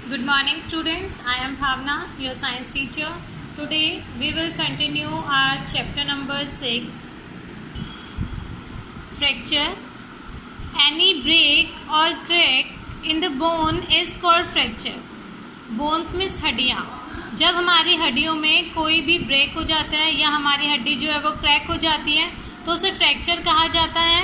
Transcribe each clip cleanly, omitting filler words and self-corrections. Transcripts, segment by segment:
Good morning students, I am Bhavna, your science teacher. Today we will continue our chapter number 6, fracture. Any break or crack in the bone is called fracture. Bones means हड्डियाँ. जब हमारी हड्डियों में कोई भी break हो जाता है या हमारी हड्डी जो है वो क्रैक हो जाती है तो उसे फ्रैक्चर कहा जाता है.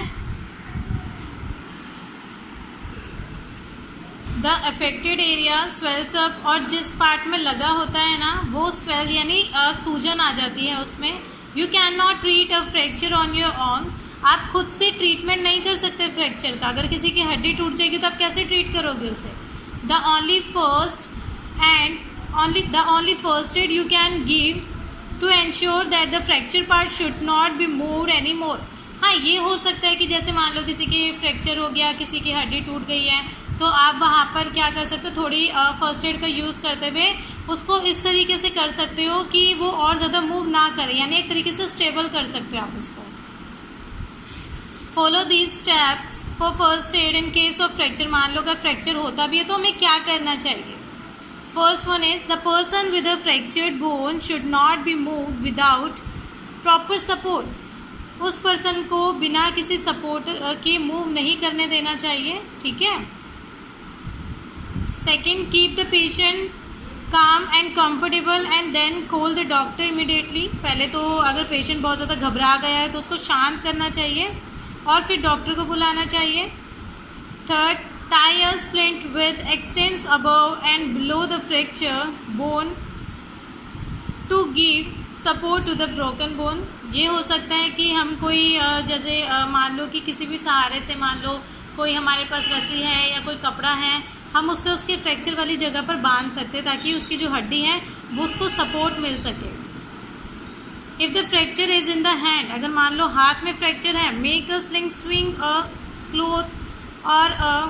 The affected area swells up, और जिस पार्ट में लगा होता है ना वो स्वेल यानी सूजन आ जाती है उसमें. You can not treat a fracture on your own. आप खुद से ट्रीटमेंट नहीं कर सकते फ्रैक्चर का. अगर किसी की हड्डी टूट जाएगी तो आप कैसे ट्रीट करोगे उसे. The only first aid you can give to ensure that the fracture part should not be moved any more. हाँ, ये हो सकता है कि जैसे मान लो किसी की फ्रैक्चर हो गया, किसी की हड्डी टूट गई है, तो आप वहाँ पर क्या कर सकते हो, थोड़ी फर्स्ट एड का यूज़ करते हुए उसको इस तरीके से कर सकते हो कि वो और ज़्यादा मूव ना करे, यानी एक तरीके से स्टेबल कर सकते हो आप उसको. Follow these steps for first aid in case of fracture. मान लो अगर फ्रैक्चर होता भी है तो हमें क्या करना चाहिए. First one is the person with a fractured bone should not B move without proper support. उस पर्सन को बिना किसी सपोर्ट के मूव नहीं करने देना चाहिए. ठीक है. Second, keep the patient calm and comfortable and then call the doctor immediately. पहले तो अगर पेशेंट बहुत ज़्यादा घबरा गया है तो उसको शांत करना चाहिए और फिर डॉक्टर को बुलाना चाहिए. Third, tie a splint with extends above and below the fracture bone to give support to the broken bone. ये हो सकता है कि हम कोई जैसे मान लो कि किसी भी सहारे से, मान लो कोई हमारे पास रस्सी है या कोई कपड़ा है, हम उससे उसके फ्रैक्चर वाली जगह पर बांध सकते हैं ताकि उसकी जो हड्डी है वो उसको सपोर्ट मिल सके. If the fracture is in the hand, अगर मान लो हाथ में फ्रैक्चर है, make a sling swing a cloth और a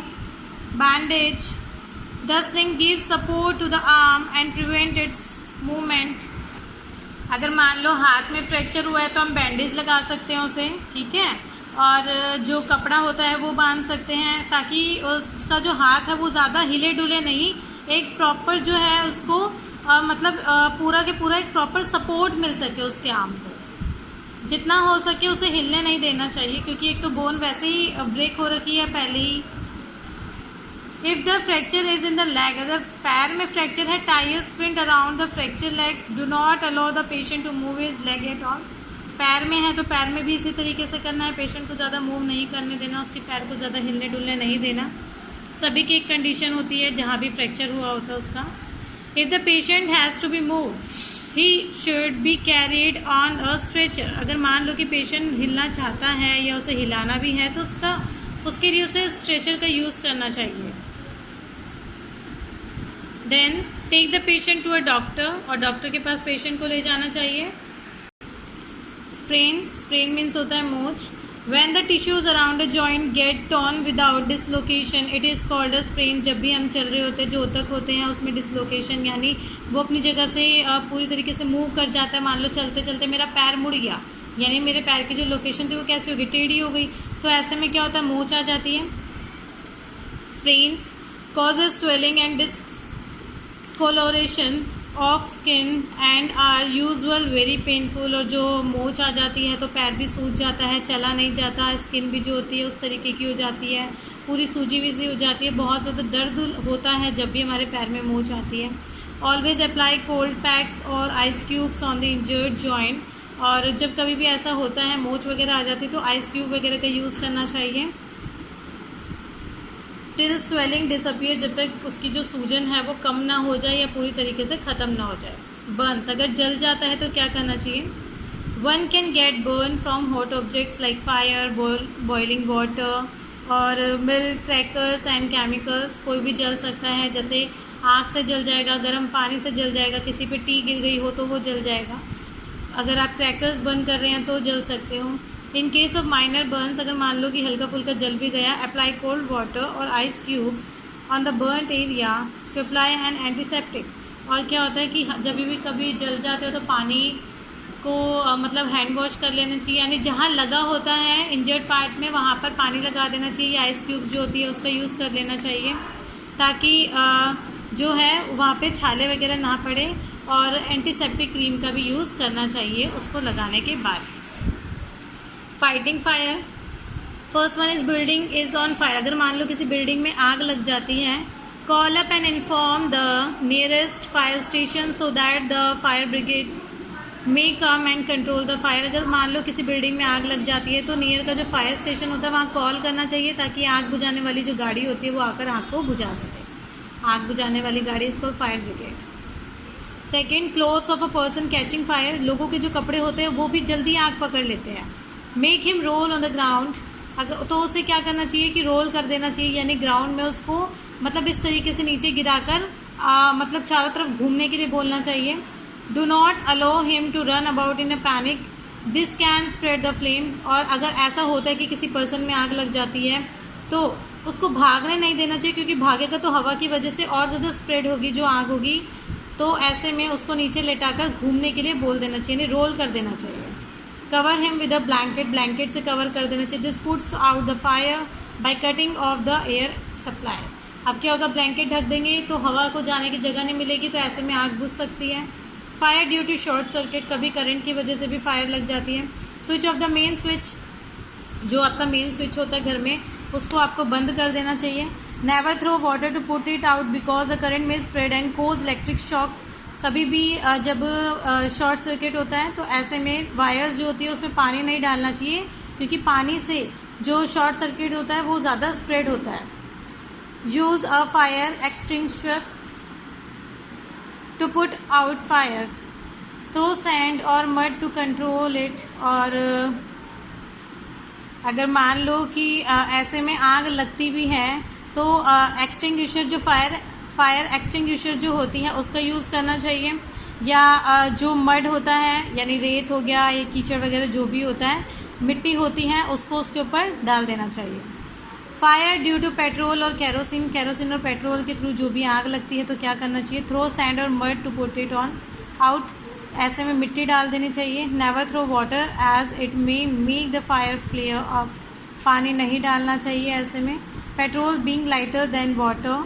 bandage. The sling give support to the arm and prevent its movement. अगर मान लो हाथ में फ्रैक्चर हुआ है तो हम बैंडेज लगा सकते हैं उसे. ठीक है. और जो कपड़ा होता है वो बांध सकते हैं ताकि उसका जो हाथ है वो ज़्यादा हिले डुले नहीं, एक प्रॉपर जो है उसको पूरा के पूरा एक प्रॉपर सपोर्ट मिल सके उसके आर्म को. जितना हो सके उसे हिलने नहीं देना चाहिए क्योंकि एक तो बोन वैसे ही ब्रेक हो रखी है पहले ही. If the fracture is in the leg, अगर पैर में फ्रैक्चर है, tie a splint around the fracture leg. Do not allow the patient to move his leg at all. पैर में है तो पैर में भी इसी तरीके से करना है. पेशेंट को ज़्यादा मूव नहीं करने देना, उसके पैर को ज़्यादा हिलने डुलने नहीं देना. सभी की एक कंडीशन होती है जहाँ भी फ्रैक्चर हुआ होता है उसका. If the patient has to be move he should be carried on a stretcher. अगर मान लो कि पेशेंट हिलना चाहता है या उसे हिलाना भी है तो उसके लिए उसे स्ट्रेचर का यूज़ करना चाहिए. Then take the patient to a doctor, और डॉक्टर के पास पेशेंट को ले जाना चाहिए. स्प्रेन मीन्स होता है मोच. When the tissues around a joint get torn without dislocation it is called a sprain. जब भी हम चल रहे होते हैं, जो ऊतक होते हैं उसमें डिसलोकेशन यानी वो अपनी जगह से पूरी तरीके से मूव कर जाता है. मान लो चलते चलते मेरा पैर मुड़ गया, यानी मेरे पैर की जो लोकेशन थी वो कैसी हो गई, टेढ़ी हो गई. तो ऐसे में क्या होता है, मोच आ जाती है. Sprains causes swelling and discolouration of skin and are usual very painful. और जो मोच आ जाती है तो पैर भी सूज जाता है, चला नहीं जाता. स्किन भी जो होती है उस तरीके की हो जाती है, पूरी सूजी हुई सी हो जाती है. बहुत ज़्यादा दर्द होता है जब भी हमारे पैर में मोच आती है. ऑलवेज अप्लाई कोल्ड पैक्स और ice cubes on the injured joint. और जब कभी भी ऐसा होता है, मोच वगैरह आ जाती है, तो आइस क्यूब वगैरह का यूज़ करना चाहिए. टिल स्वेलिंग डिसअपियर, जब तक उसकी जो सूजन है वो कम ना हो जाए या पूरी तरीके से ख़त्म ना हो जाए. बर्न्स, अगर जल जाता है तो क्या करना चाहिए. One can get burn from hot objects like fire, boiling water और मिल्क, क्रैकर्स एंड केमिकल्स. कोई भी जल सकता है, जैसे आग से जल जाएगा, गर्म पानी से जल जाएगा, किसी पे टी गिर गई हो तो वो जल जाएगा. अगर आप क्रैकर्स बर्न कर रहे हैं तो जल सकते हो. In case of minor burns, अगर मान लो कि हल्का फुल्का जल भी गया, अप्लाई कोल्ड वाटर और ice cubes on the burned area to apply an antiseptic. और क्या होता है कि जब भी कभी जल जाते हो तो पानी को हैंड वॉश कर लेना चाहिए, यानी जहाँ लगा होता है इंजर्ड पार्ट में वहाँ पर पानी लगा देना चाहिए. आइस क्यूब्स जो होती है उसका यूज़ कर लेना चाहिए ताकि जो है वहाँ पे छाले वगैरह ना पड़े, और एंटीसेप्टिक क्रीम का भी यूज़ करना चाहिए उसको लगाने के बाद। Fighting fire, first one is building is on fire. अगर मान लो किसी बिल्डिंग में आग लग जाती है, call up and inform the nearest fire station so that the fire brigade may come and control the fire. अगर मान लो किसी बिल्डिंग में आग लग जाती है तो नियर का जो फायर स्टेशन होता है वहाँ कॉल करना चाहिए, ताकि आग बुझाने वाली जो गाड़ी होती है वो आकर आग को बुझा सके। आग बुझाने वाली गाड़ी इसको fire brigade. Second, clothes of a person catching fire. लोगों के जो कपड़े होते हैं वो भी जल्दी आग पकड़ लेते हैं। Make him roll on the ground. अगर तो उसे क्या करना चाहिए कि रोल कर देना चाहिए, यानी ग्राउंड में उसको मतलब इस तरीके से नीचे गिराकर मतलब चारों तरफ घूमने के लिए बोलना चाहिए। Do not allow him to run about in a panic, this can spread the flame. और अगर ऐसा होता है कि किसी पर्सन में आग लग जाती है तो उसको भागने नहीं देना चाहिए, क्योंकि भागेगा तो हवा की वजह से और ज़्यादा स्प्रेड होगी जो आग होगी। तो ऐसे में उसको नीचे लेटाकर घूमने के लिए बोल देना चाहिए, यानी रोल कर देना चाहिए। Cover him with a blanket, blanket से कवर कर देना चाहिए। This puts out the fire by cutting of the air supply. अब क्या होगा, ब्लैंकेट ढक देंगे तो हवा को जाने की जगह नहीं मिलेगी, तो ऐसे में आग बुझ सकती है। Fire due to short circuit, कभी करंट की वजह से भी फायर लग जाती है। Switch off the main switch, जो आपका मेन स्विच होता है घर में उसको आपको बंद कर देना चाहिए। Never throw water to put it out because the current may spread and cause electric shock. कभी भी जब शॉर्ट सर्किट होता है तो ऐसे में वायर्स जो होती है उसमें पानी नहीं डालना चाहिए, क्योंकि पानी से जो शॉर्ट सर्किट होता है वो ज़्यादा स्प्रेड होता है। Use a fire extinguisher to put out fire, throw sand और मड टू कंट्रोल इट। और अगर मान लो कि ऐसे में आग लगती भी है तो एक्सटिंग्विशर जो फायर एक्सटिंग्विशर जो होती है उसका यूज़ करना चाहिए, या जो मड होता है यानी रेत हो गया या कीचड़ वगैरह जो भी होता है, मिट्टी होती है, उसको उसके ऊपर डाल देना चाहिए। फायर ड्यू टू पेट्रोल और कैरोसिन, कैरोसिन और पेट्रोल के थ्रू जो भी आग लगती है तो क्या करना चाहिए, थ्रो सैंड और mud to put it on out, ऐसे में मिट्टी डाल देनी चाहिए। Never throw water as it may make the fire flare up, पानी नहीं डालना चाहिए ऐसे में। Petrol being lighter than water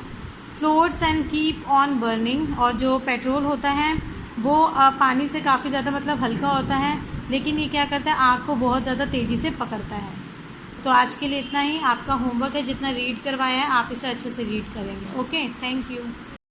floats and keep on burning, और जो पेट्रोल होता है वो पानी से काफ़ी ज़्यादा मतलब हल्का होता है, लेकिन ये क्या करता है, आग को बहुत ज़्यादा तेज़ी से पकड़ता है। तो आज के लिए इतना ही। आपका होमवर्क है, जितना रीड करवाया है आप इसे अच्छे से रीड करेंगे। Okay, thank you.